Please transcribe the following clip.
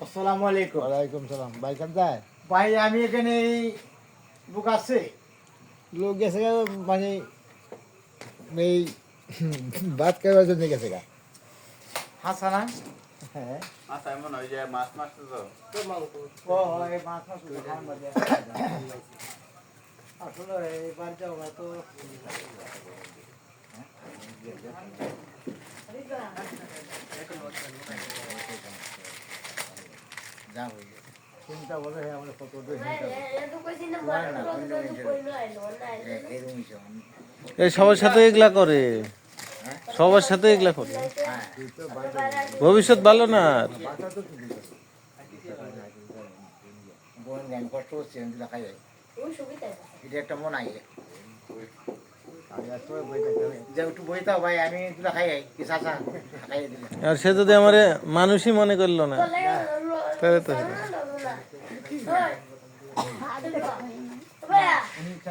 আসসালামু আলাইকুম। ওয়ালাইকুম সালাম। ভাই কোথায়? ভাই আমি এখানে লোক আছে। লোক গেছে গা, মানে এই ভাত খাইবার জন্য গেছে গা। হাসানা হ্যাঁ, আচ্ছা এমন হয় যে মাছ মারতে তো ও এই মাছ মাছ খাওয়ার মধ্যে আসলে এই বাড়িতে তো যা হইল। চিন্তা বলে আমরা কত এই সবার সাথে এগুলা করে, সবার সাথে এগুলা করে, ভবিষ্যৎ ভালো না আর। বোন জ্ঞান কষ্ট হচ্ছে, আমি তুলা খাই যাই। এটা একটা মন আগে যে একটু বইতাও ভাই, আমি তুলা খাই যাই কি চাচা খাই দিলে। আর সে যদি আমার মানুষই মনে করলো না, তাহলে তো